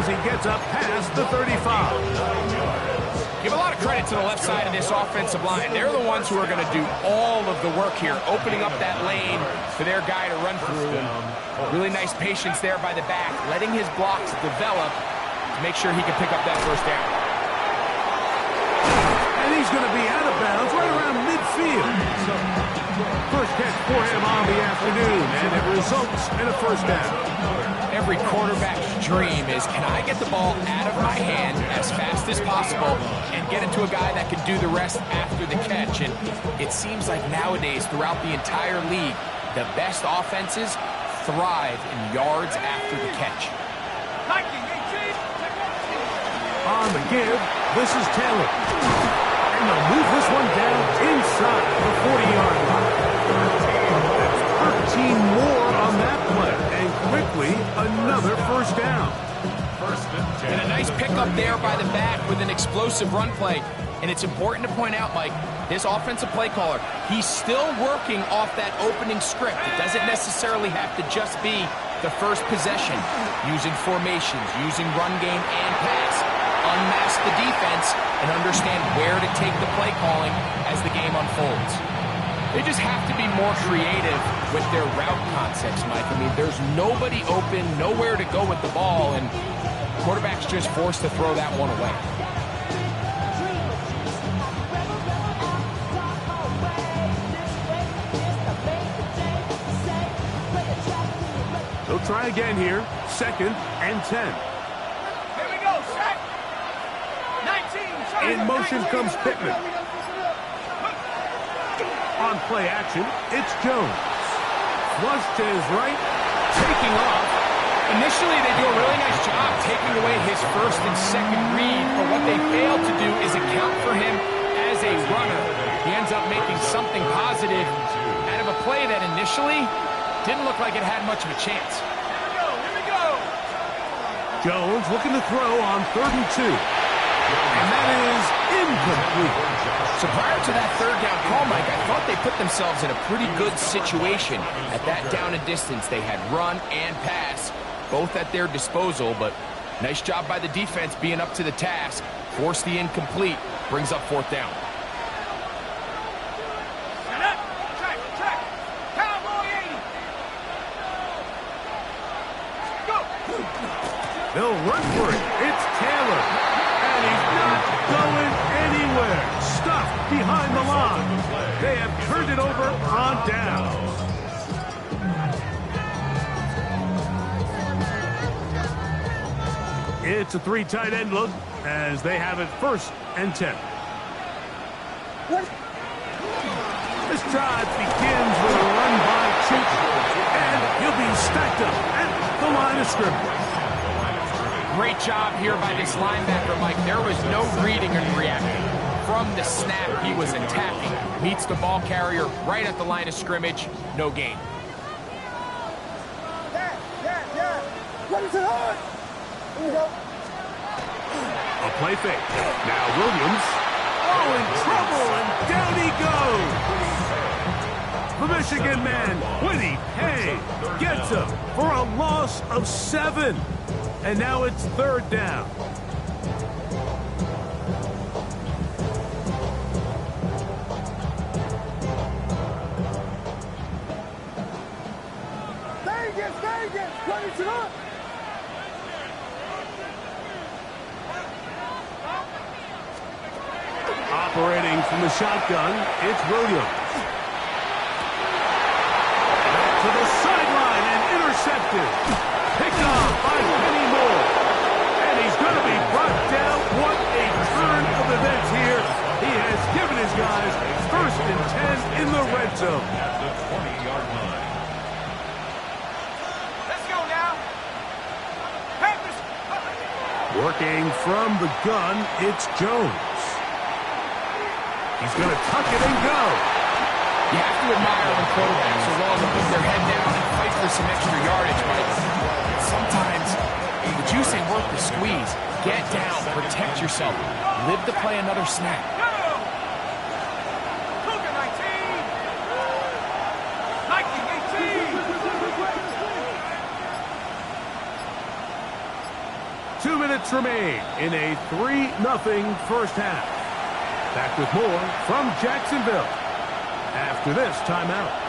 he gets up past the 35. Give a lot of credit to the left side of this offensive line. They're the ones who are going to do all of the work here, opening up that lane for their guy to run through. And really nice patience there by the back, letting his blocks develop to make sure he can pick up that first down. And he's going to be out of bounds right around midfield. First catch for him on the afternoon, and it results in a first down. Every quarterback's dream is, can I get the ball out of my hand as fast as possible and get it to a guy that can do the rest after the catch? And it seems like nowadays, throughout the entire league, the best offenses thrive in yards after the catch. On the give, this is Taylor. And they'll move this one down inside the 40-yard line. That's 13 more on that play. And quickly, another first down. And a nice pickup there by the back with an explosive run play. And it's important to point out, Mike, this offensive play caller, he's still working off that opening script. It doesn't necessarily have to just be the first possession. Using formations, using run game and pass. Unmask the defense and understand where to take the play calling as the game unfolds. They just have to be more creative with their route concepts, Mike. I mean, there's nobody open, nowhere to go with the ball, and quarterback's just forced to throw that one away. They'll try again here. 2nd and 10. In motion comes Pittman. On play action, it's Jones. Flush to his right, taking off. Initially, they do a really nice job taking away his first and second read, but what they failed to do is account for him as a runner. He ends up making something positive out of a play that initially didn't look like it had much of a chance. Here we go. Jones looking to throw on 3rd and 2. And that is incomplete. So prior to that third down call, Mike, I thought they put themselves in a pretty good situation. At that down and distance, they had run and pass, both at their disposal, but nice job by the defense being up to the task. Force the incomplete, brings up 4th down. They'll run for it. It's Taylor. And he's not going anywhere. Stuffed behind the line. They have turned it over on down. It's a 3 tight end look as they have it 1st and 10. This drive begins with a run by Chip, and he'll be stacked up at the line of scrimmage. Great job here by this linebacker, Mike. There was no reading and reacting. From the snap, he was attacking. Meets the ball carrier right at the line of scrimmage. No gain. What is it on? Here we go. A play fake. Now Williams. Oh, in trouble, and down he goes. The Michigan man, Whitty Hay, gets him for a loss of 7. And now it's 3rd down. Vegas, what is it on? Operating from the shotgun, it's Williams. Back to the sideline and intercepted. Picked off by Penny Moore. And he's going to be brought down. What a turn of events here. He has given his guys 1st and 10 in the red zone. At the 20-yard line. Let's go now. Working from the gun, it's Jones. He's going to tuck it and go. You have to admire when quarterbacks are willing to put their head down and fight for some extra yardage, Mike. Sometimes the juice ain't worth the squeeze. Get down, protect yourself, live to play another snap. 2 minutes remain in a 3-0 first half. Back with more from Jacksonville after this timeout.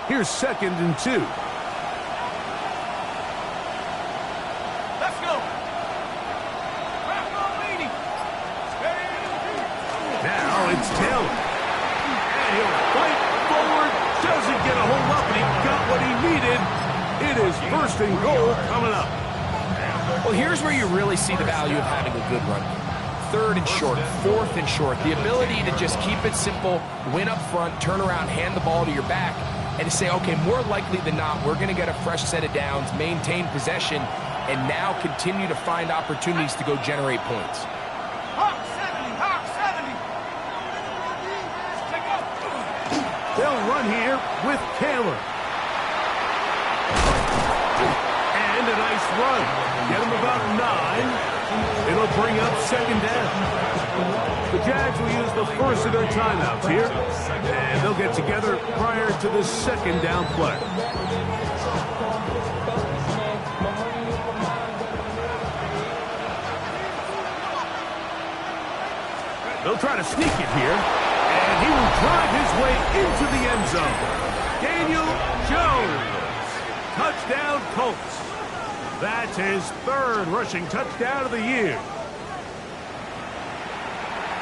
Here's 2nd and 2. Let's go. Now it's Taylor. And he'll fight forward. Doesn't get a hold up, and he got what he needed. It is 1st and goal coming up. Well, here's where you really see the value of having a good run. 3rd and short, 4th and short. The ability to just keep it simple, win up front, turn around, hand the ball to your back, and to say, okay, more likely than not, we're going to get a fresh set of downs, maintain possession, and now continue to find opportunities to go generate points. Hawk 70, Hawk 70. They'll run here with Taylor. And a nice run. Get him about 9. It'll bring up 2nd down. The Jags will use the first of their timeouts here, and they'll get together prior to the 2nd down play. They'll try to sneak it here, and he will drive his way into the end zone. Daniel Jones. Touchdown, Colts. That's his 3rd rushing touchdown of the year.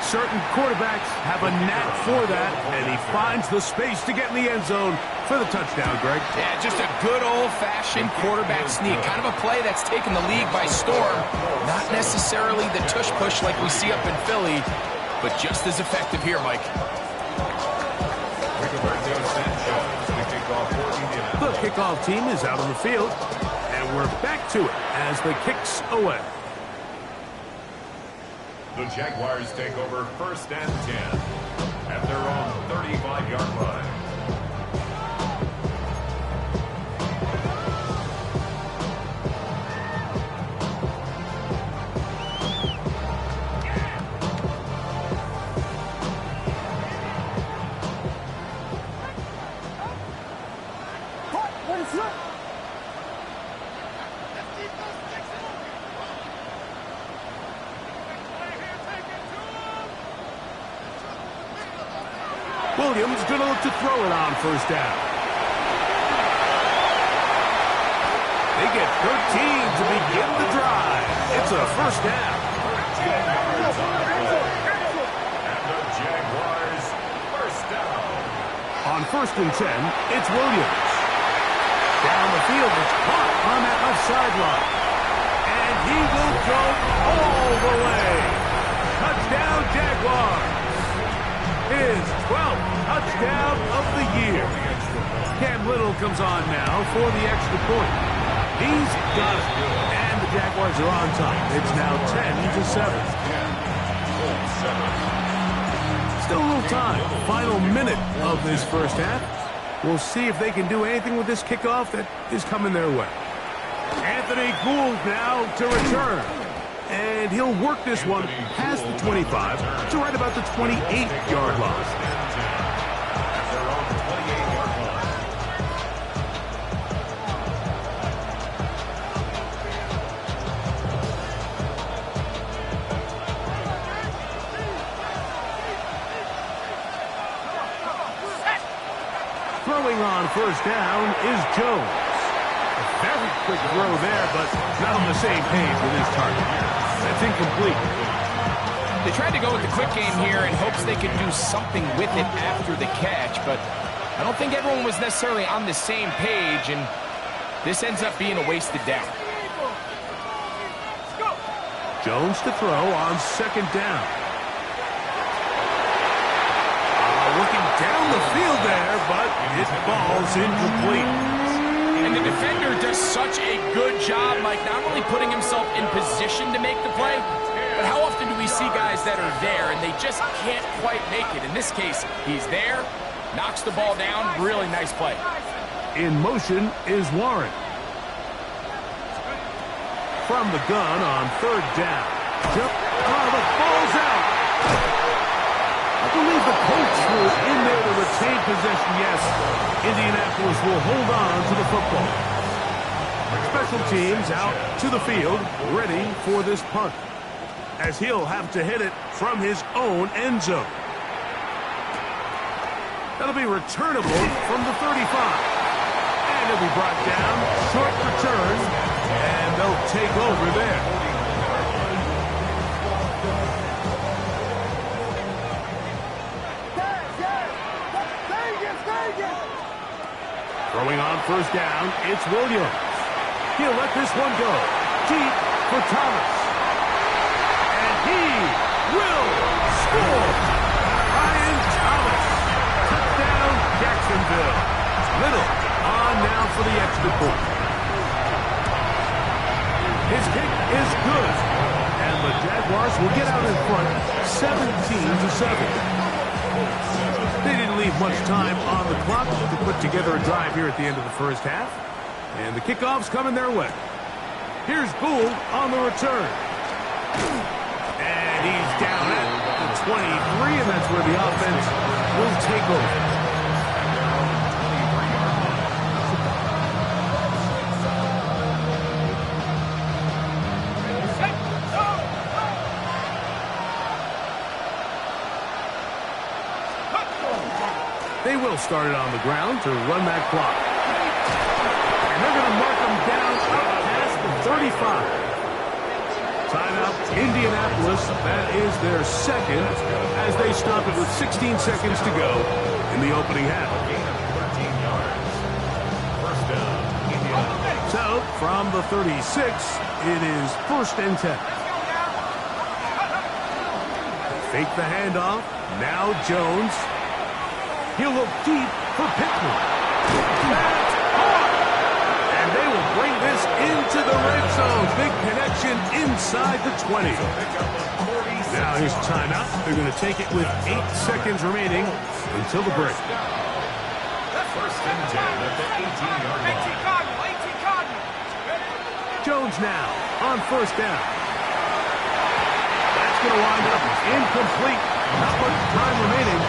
Certain quarterbacks have a knack for that, and he finds the space to get in the end zone for the touchdown, Greg. Yeah, just a good old-fashioned quarterback sneak. Kind of a play that's taken the league by storm. Not necessarily the tush-push like we see up in Philly, but just as effective here, Mike. The kickoff team is out on the field, and we're back to it as the kick's away. The Jaguars take over 1st and 10 at their own 35-yard line. What is it? Williams going to look to throw it on 1st down. They get 13 to begin the drive. It's a 1st down. And the Jaguars 1st down. On 1st and 10, it's Williams. Down the field, it's caught on that left sideline. And he will go all the way. Touchdown, Jaguars. His 12th touchdown of the year. Cam Little comes on now for the extra point. He's got it. And the Jaguars are on top. It's now 10-7. Still a little time. Final minute of this first half. We'll see if they can do anything with this kickoff that is coming their way. Anthony Gould now to return. And he'll work this one past the 25 to right about the 28-yard line. Throwing on 1st down is Jones. A very quick throw there, but not on the same page with his target. That's incomplete. They tried to go with the quick game here in hopes they could do something with it after the catch, but I don't think everyone was necessarily on the same page, and this ends up being a wasted down. Jones to throw on 2nd down. Looking down the field there, but it falls incomplete. And the defender does such a good job, Mike, not only putting himself in position to make the play, but how often do we see guys that are there and they just can't quite make it? In this case, he's there, knocks the ball down, really nice play. In motion is Warren. from the gun on third down. Oh, the ball's out. I believe the Colts were in there to retain possession. Yes, Indianapolis will hold on to the football. Special teams out to the field, ready for this punt, as he'll have to hit it from his own end zone. That'll be returnable from the 35. And it'll be brought down, short return, and they'll take over there. Throwing on first down, it's Williams. He'll let this one go. Deep for Thomas. And he will score. Ryan Thomas. Touchdown, Jacksonville. Little on now for the extra point. His kick is good. And the Jaguars will get out in front 17-7. They didn't leave much time on the clock to put together a drive here at the end of the first half. And the kickoff's coming their way. Here's Gould on the return. And he's down at the 23, and that's where the offense will take over. They will start it on the ground to run that clock. And they're going to mark them down up past the 35. Timeout, Indianapolis. That is their second as they stop it with 16 seconds to go in the opening half. So, from the 36, it is 1st and 10. Fake the handoff. Now Jones. He'll look deep for Pittman. That's hard. And they will bring this into the red zone. Big connection inside the 20. Now here's timeout. They're going to take it with 8 seconds remaining until the break. 1st and 10 at the 18-yard line. Jones now on first down. That's going to wind up incomplete. Not much time remaining.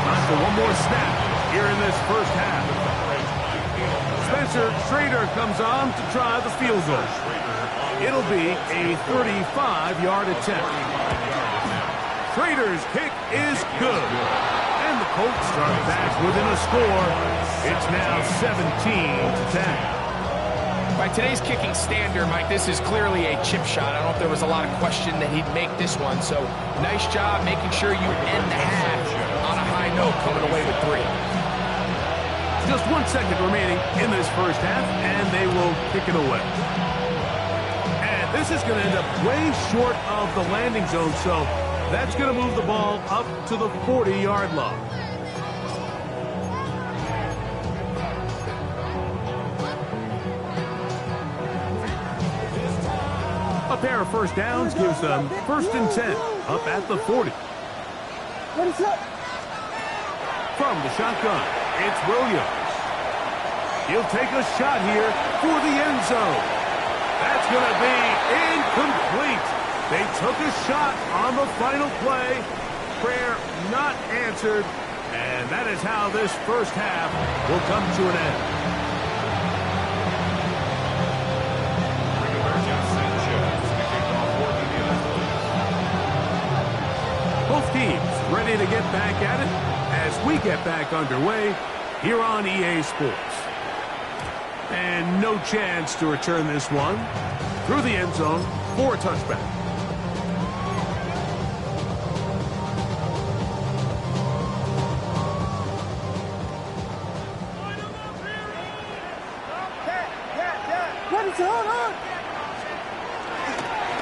Time for one more snap here in this first half. Spencer Schrader comes on to try the field goal. It'll be a 35-yard attempt. Schrader's kick is good. And the Colts start back within a score. It's now 17-10. By today's kicking standard, Mike, this is clearly a chip shot. I don't know if there was a lot of question that he'd make this one. So nice job making sure you end the half on a high note, coming away with 3. Just 1 second remaining in this first half, and they will kick it away. And this is going to end up way short of the landing zone, so that's going to move the ball up to the 40-yard line. A pair of first downs gives them 1st and 10 up at the 40. From the shotgun, it's Williams. He'll take a shot here for the end zone. That's going to be incomplete. They took a shot on the final play. Prayer not answered. And that is how this first half will come to an end. Both teams ready to get back at it as we get back underway here on EA Sports. And no chance to return this one through the end zone for a touchback.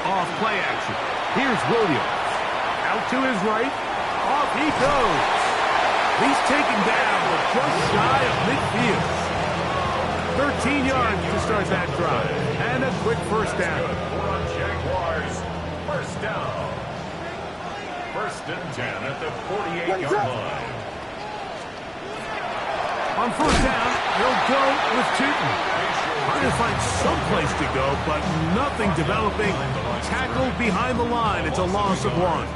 Off play action. Here's Williams. Out to his right. Off he goes. He's taken down just shy of midfield. 13 yards to start that drive. And a quick first down. Jaguars, first down. 1st and 10 at the 48-yard line. On first down, he'll go with Tootin. Trying to find some place to go, but nothing developing. Tackled behind the line. It's a loss of 1.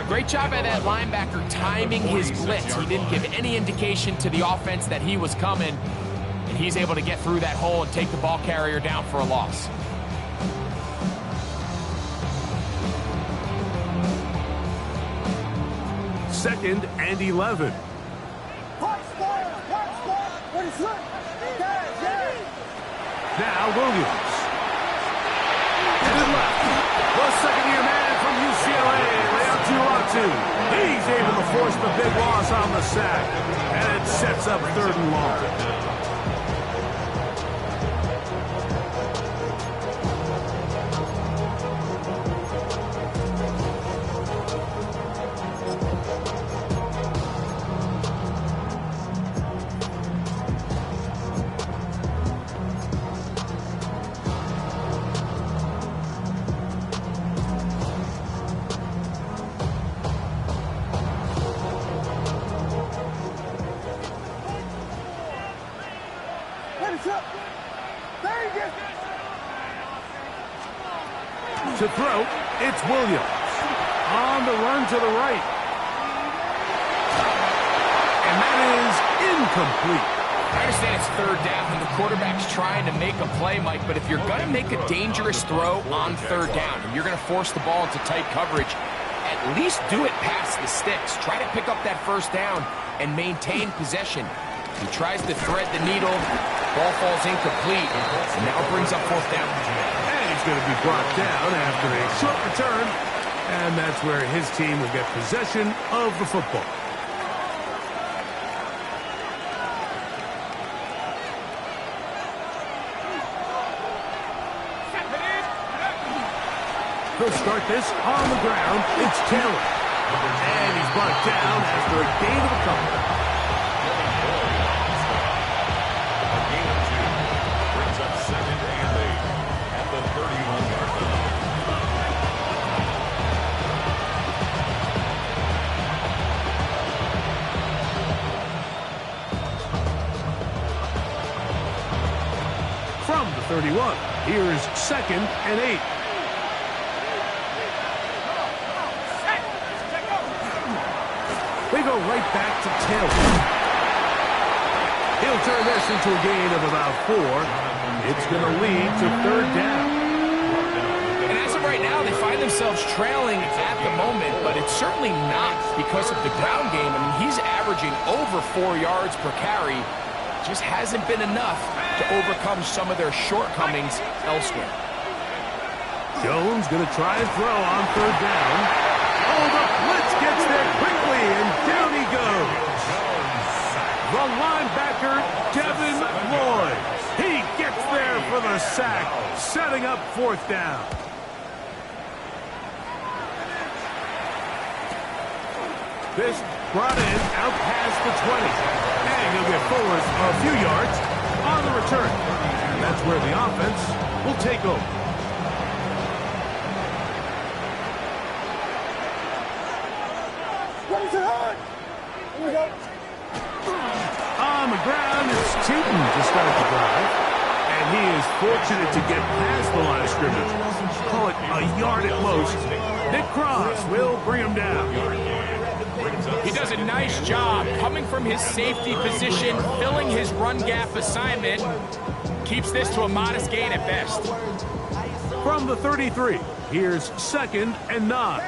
Great job by that linebacker timing his blitz. He didn't give any indication to the offense that he was coming, and he's able to get through that hole and take the ball carrier down for a loss. Second and 11. Now Williams. To the left. The second-year man from UCLA, Leontu. He's able to force the big loss on the sack. And it sets up 3rd and long. To throw, it's Williams. On the run to the right. And that is incomplete. I understand it's 3rd down and the quarterback's trying to make a play, Mike, but if you're going to make a dangerous throw on 3rd down and you're going to force the ball into tight coverage, at least do it past the sticks. Try to pick up that 1st down and maintain possession. He tries to thread the needle. Ball falls incomplete, and now brings up 4th down. He's going to be brought down after a short return, and that's where his team will get possession of the football. He'll start this on the ground. It's Taylor. And he's brought down after a gain of a couple. From the 31, here's 2nd and 8. They go right back to Taylor. He'll turn this into a gain of about 4. It's going to lead to 3rd down. And as of right now, they find themselves trailing at the moment, but it's certainly not because of the ground game. I mean, he's averaging over 4 yards per carry. Just hasn't been enough to overcome some of their shortcomings elsewhere. Jones going to try and throw on 3rd down. Oh, the blitz gets there quickly, and down he goes. The linebacker, Devin Lloyd. He gets there for the sack, setting up 4th down. This brought in out past the 20. And he'll get forward a few yards on the return. And that's where the offense will take over. What is it on? Here we go. On the ground, it's Tootin to start the drive. And he is fortunate to get past the line of scrimmage. Call it a yard at most. Nick Cross will bring him down. He does a nice job coming from his safety position, filling his run gap assignment. Keeps this to a modest gain at best. From the 33, here's 2nd and 9.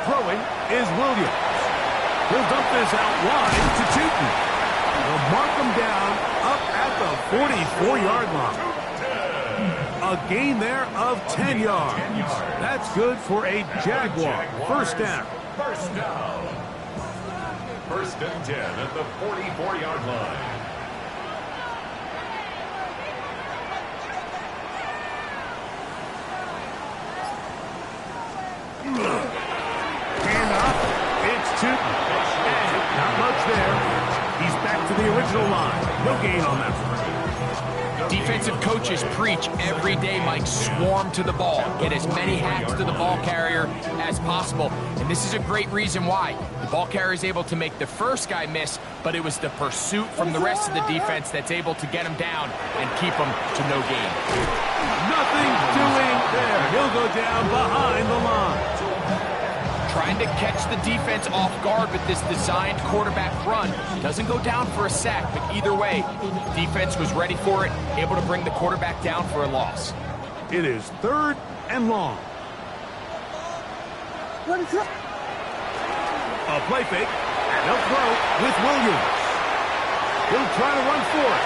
Throwing is Williams. He'll dump this out wide to Tootin. He'll mark him down up at the 44-yard line. A gain there of 10 yards. That's good for a Jaguar. 1st down. 1st and 10 at the 44-yard line. And up, it's Tootin. And not much there. He's back to the original line. No gain on that one. Defensive coaches preach every day, Mike, swarm to the ball. Get as many hacks to the ball carrier as possible. And And this is a great reason why. The ball carrier is able to make the first guy miss, but it was the pursuit from the rest of the defense that's able to get him down and keep him to no gain. Nothing doing there. He'll go down behind the line. Trying to catch the defense off guard with this designed quarterback run. Doesn't go down for a sack, but either way, defense was ready for it, able to bring the quarterback down for a loss. It is 3rd and long. A play fake, and they'll throw with Williams. He'll try to run for it.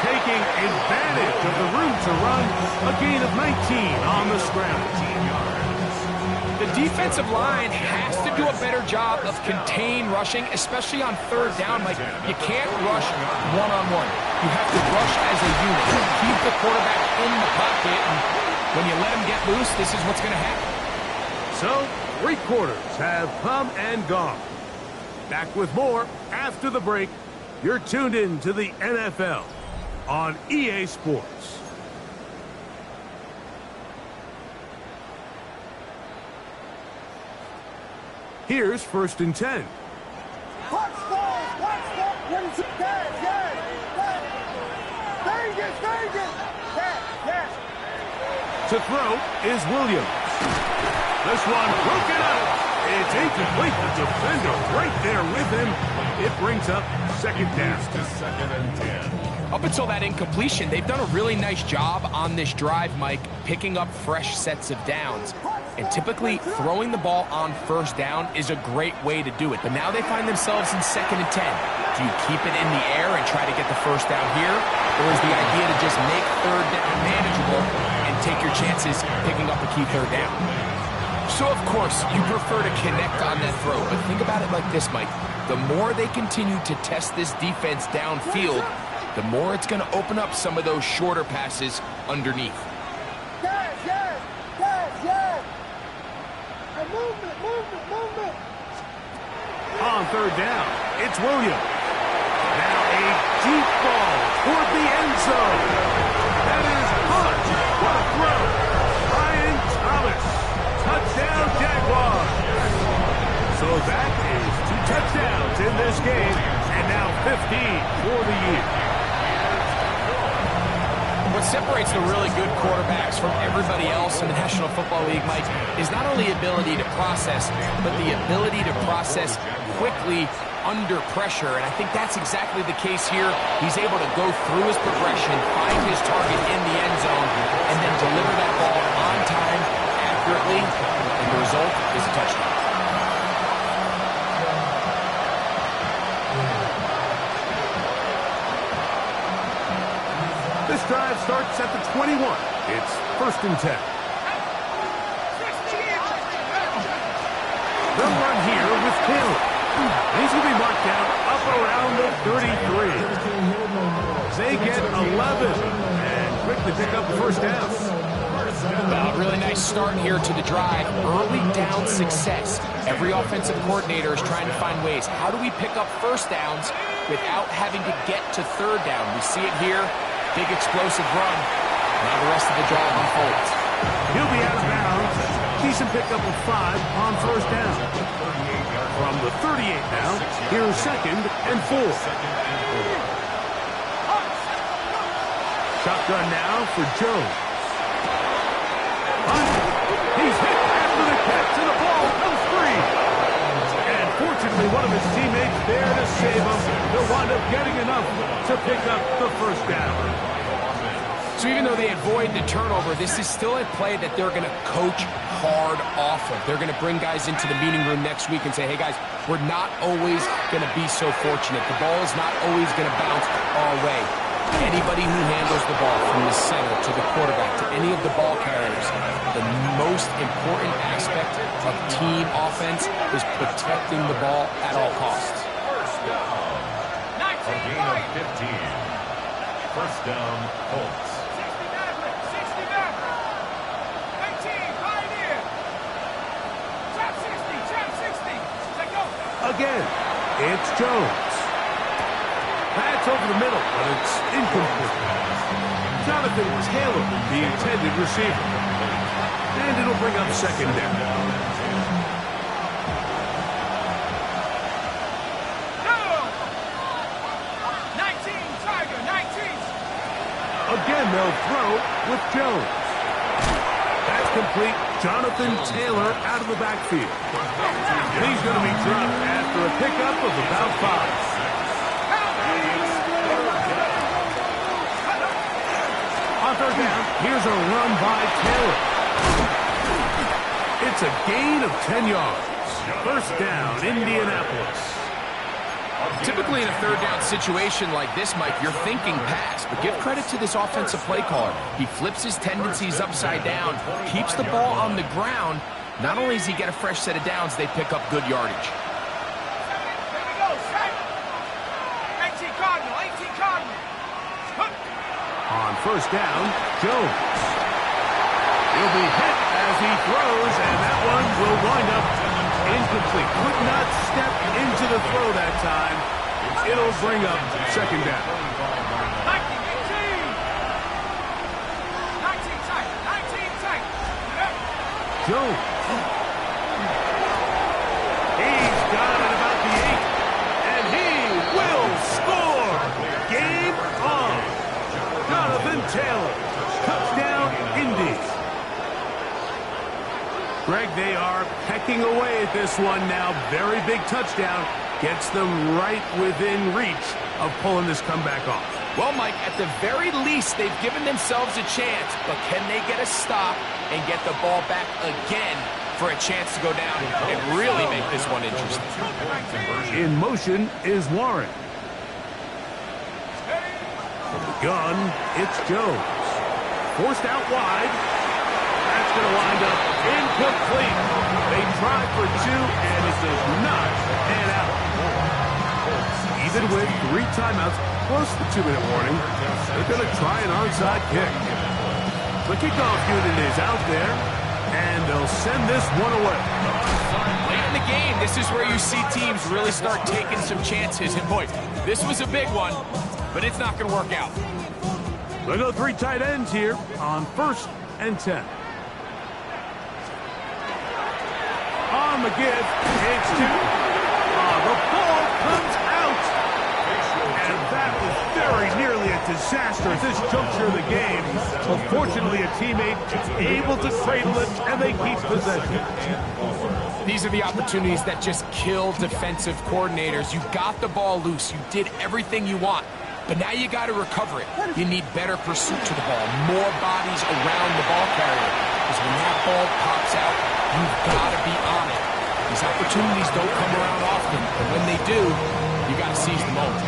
Taking advantage of the room to run, a gain of 19 on the scramble. The defensive line has to do a better job of contain rushing, especially on 3rd down. Like, you can't rush one-on-one. You have to rush as a unit. Keep the quarterback in the pocket, and when you let him get loose, this is what's going to happen. So, 3 quarters have come and gone. Back with more after the break. You're tuned in to the NFL on EA Sports. Here's 1st and 10. Watch ball! Yes! Very good! Yes! To throw is Williams. This one broken up. It's incomplete. The defender right there with him. It brings up 2nd down. To 2nd and 10. Up until that incompletion, they've done a really nice job on this drive, Mike, picking up fresh sets of downs. And typically, throwing the ball on 1st down is a great way to do it. But now they find themselves in 2nd and 10. Do you keep it in the air and try to get the 1st down here? Or is the idea to just make 3rd down manageable and take your chances picking up a key 3rd down? So, of course, you prefer to connect on that throw. But think about it like this, Mike. The more they continue to test this defense downfield, the more it's going to open up some of those shorter passes underneath. Yes! A movement! On 3rd down, it's Williams. Now a deep ball toward the end zone. That is caught. What a throw. Ryan Thomas. Touchdown, Jaguars. So that is 2 touchdowns in this game, and now 15 for the year. What separates the really good quarterbacks from everybody else in the National Football League, Mike, is not only ability to process, but the ability to process quickly under pressure. And I think that's exactly the case here. He's able to go through his progression, find his target in the end zone, and then deliver that ball on time, accurately, and the result is a touchdown. This drive starts at the 21. It's 1st and 10. They'll run here with Taylor. These will be marked down up around the 33. They get 11 and quickly pick up the 1st down. Well, really nice start here to the drive. Early down success. Every offensive coordinator is trying to find ways. How do we pick up 1st downs without having to get to 3rd down? We see it here. Big explosive run. Now the rest of the drive unfolds. He'll be out of bounds. Decent pickup of 5 on 1st down. From the 38 now, here's 2nd and 4. Shotgun now for Jones. He's hit after the catch, and the ball comes free. And fortunately, one of his teammates there to save him. They'll wind up getting enough to pick up the 1st down. So even though they avoid the turnover, this is still a play that they're going to coach hard off of. They're going to bring guys into the meeting room next week and say, hey, guys, we're not always going to be so fortunate. The ball is not always going to bounce our way. Anybody who handles the ball from the center to the quarterback to any of the ball carriers, the most important aspect of team offense is protecting the ball at all costs. A gain of 15. 1st down, Colts. Again, it's Jones. Pass over the middle, but it's incomplete. Jonathan Taylor, the intended receiver. And it'll bring up 2nd down. Again, they'll throw with Jones. That's complete. Jonathan Taylor out of the backfield. He's going to be dropped after a pickup of about 5. On third down, here's a run by Taylor. It's a gain of 10 yards. First down, Indianapolis. Typically in a third down situation like this, Mike, you're thinking pass, but give credit to this offensive play caller. He flips his tendencies upside down, keeps the ball on the ground. Not only does he get a fresh set of downs, they pick up good yardage. Here we go, set. 18 Cardinal, 18 Cardinal. On first down, Jones. He'll be hit as he throws, and that one will wind up incomplete. Could not step into the throw that time. It'll bring up second down. 19 tight, 19 tight. Jones. He's got it about the 8, and he will score. Game on. Jonathan Taylor. Touchdown, Indy. Greg, they are pecking away at this one now. Very big touchdown. Gets them right within reach of pulling this comeback off. Well, Mike, at the very least, they've given themselves a chance, but can they get a stop and get the ball back again for a chance to go down and really make this one interesting? In motion is Warren. From the gun, it's Jones. Forced out wide. That's going to wind up incomplete. They tried for 2, and it does not pan out. Even with 3 timeouts, plus the 2-minute warning, they're going to try an onside kick. The kickoff unit is out there, and they'll send this one away. Late in the game, this is where you see teams really start taking some chances. And boy, this was a big one, but it's not going to work out. They'll go 3 tight ends here on first and 10. On the give, it's 2. The ball comes out. And that was very nearly a disaster at this juncture of the game. But fortunately, a teammate able to cradle it, and they keep possession. These are the opportunities that just kill defensive coordinators. You got the ball loose. You did everything you want. But now you got to recover it. You need better pursuit to the ball, more bodies around the ball carrier. Because when that ball pops out, you've got to be on it. These opportunities don't come around often, but when they do, you got to seize the moment.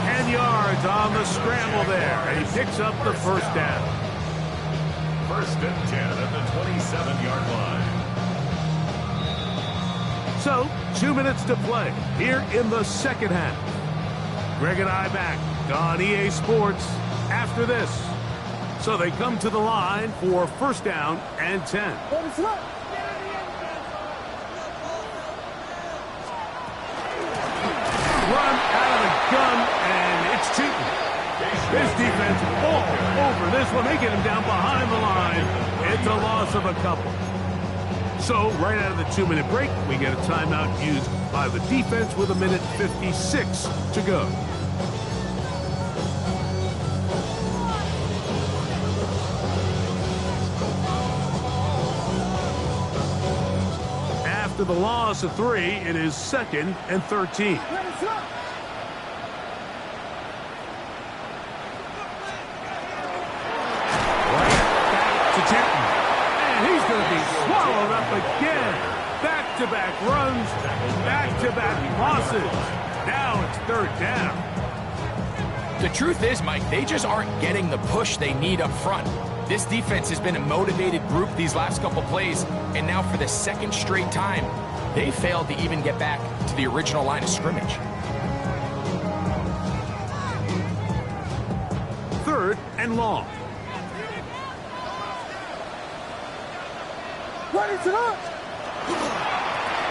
10 yards on the scramble there, and he picks up the first down. First and 10 at the 27-yard line. So, 2 minutes to play here in the second half. Greg and I back on EA Sports after this. So they come to the line for first down and 10. Run out of the gun, and it's Tootin. This defense all over this one. They get him down behind the line. It's a loss of a couple. So, right out of the 2-minute break, we get a timeout used by the defense with 1:56 to go. After the loss of 3, it is 2nd and 13. Swallowed up again. Back-to-back runs, back-to-back losses. Now it's third down. The truth is, Mike, they just aren't getting the push they need up front. This defense has been a motivated group these last couple plays, and now for the second straight time, they failed to even get back to the original line of scrimmage. Third and long.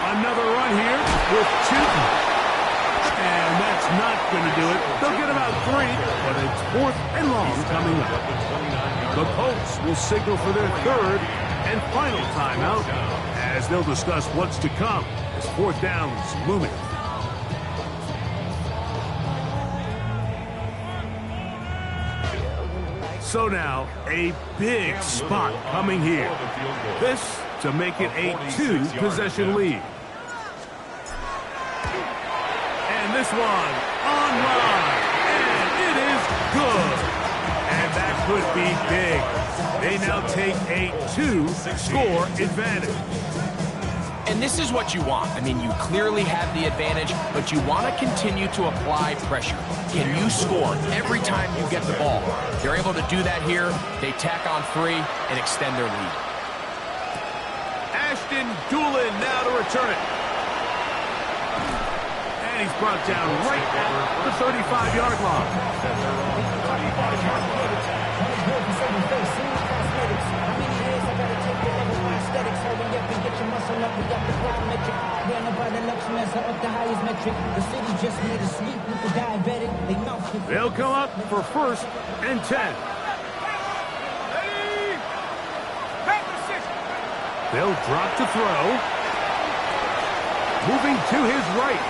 Another run here with Tootin. And that's not going to do it. They'll get about 3, but it's 4th and long coming up. The Colts will signal for their third and final timeout as they'll discuss what's to come as fourth down's looming. So now, a big spot coming here. This to make it a 2-possession lead. And this one online. And it is good. And that could be big. They now take a 2-score advantage. And this is what you want. I mean, you clearly have the advantage, but you want to continue to apply pressure. Can you score every time you get the ball? They're able to do that here. They tack on 3 and extend their lead. Ashton Doolin now to return it. And he's brought down right at the 35-yard line. They'll come up for 1st and 10. They'll drop to throw. Moving to his right.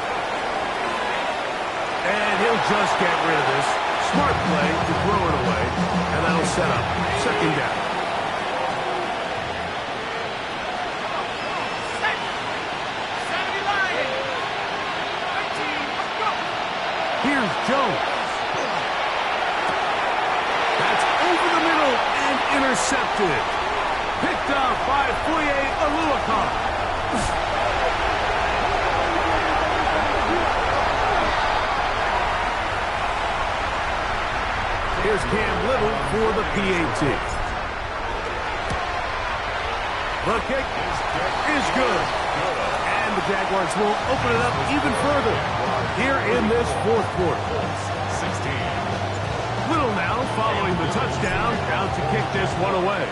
And he'll just get rid of this. Smart play to throw it away. And that'll set up 2nd down. Here's Jones. That's over the middle and intercepted. Picked up by Foye Oluokun. Here's Cam Little for the PAT. The kick is good. And the Jaguars will open it up even further here in this 4th quarter. 16. Little now following the touchdown, down to kick this one away.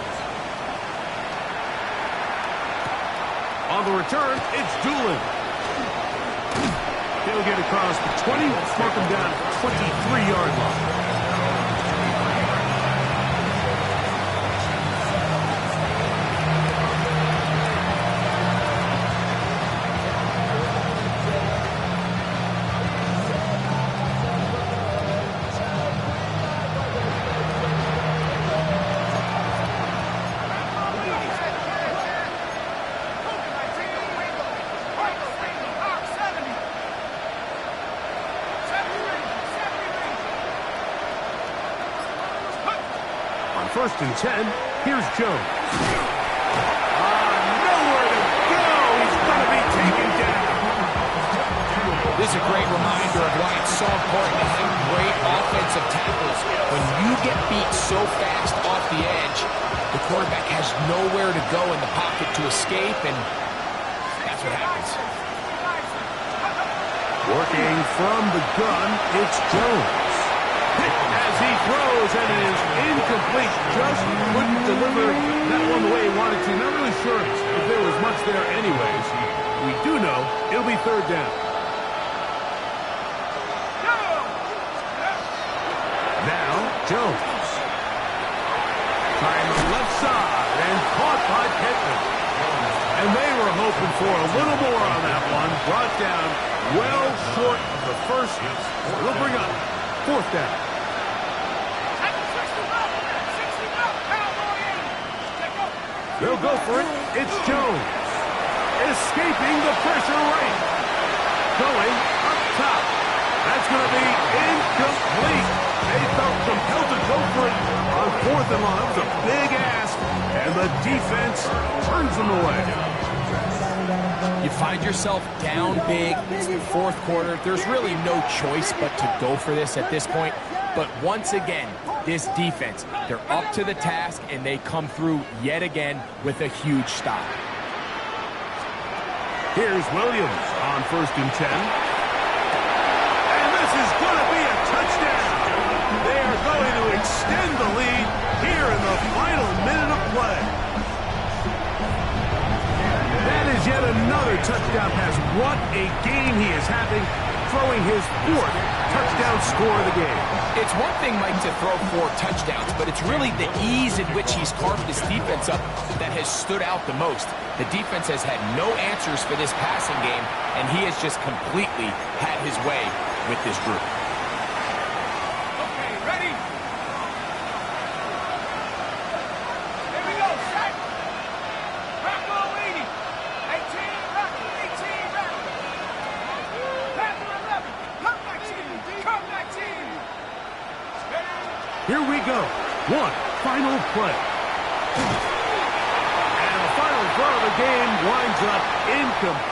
On the return, it's Doolin. He'll get across the 20, mark him down at the 23-yard line. On 1st and 10, here's Jones. Nowhere to go. He's going to be taken down. This is a great reminder of why it's so important to have great offensive tackles. When you get beat so fast off the edge, the quarterback has nowhere to go in the pocket to escape, and that's what happens. Working from the gun, it's Jones. As he throws, and it is incomplete. Just couldn't deliver that one the way he wanted to. Not really sure if there was much there anyways. We do know it'll be 3rd down. Now, Jones. Trying the left side, and caught by Pittman. And they were hoping for a little more on that one. Brought down well short of the first. It'll bring up 4th down. They'll go for it. It's Jones. Escaping the pressure right. Going up top. That's going to be incomplete. They felt compelled to go for it on 4th and long. That was a big ask. And the defense turns them away. You find yourself down big. It's the 4th quarter. There's really no choice but to go for this at this point. But once again, this defense, they're up to the task, and they come through yet again with a huge stop. Here's Williams on 1st and 10. And this is going to be a touchdown. They are going to extend the lead here in the final minute of play. That is yet another touchdown pass. What a game he is having, throwing his 4th touchdown score of the game. It's one thing, Mike, to throw 4 touchdowns, but it's really the ease in which he's carved this defense up that has stood out the most. The defense has had no answers for this passing game, and he has just completely had his way with this group. Okay, ready? Here we go. One final play. And the final throw of the game winds up incomplete.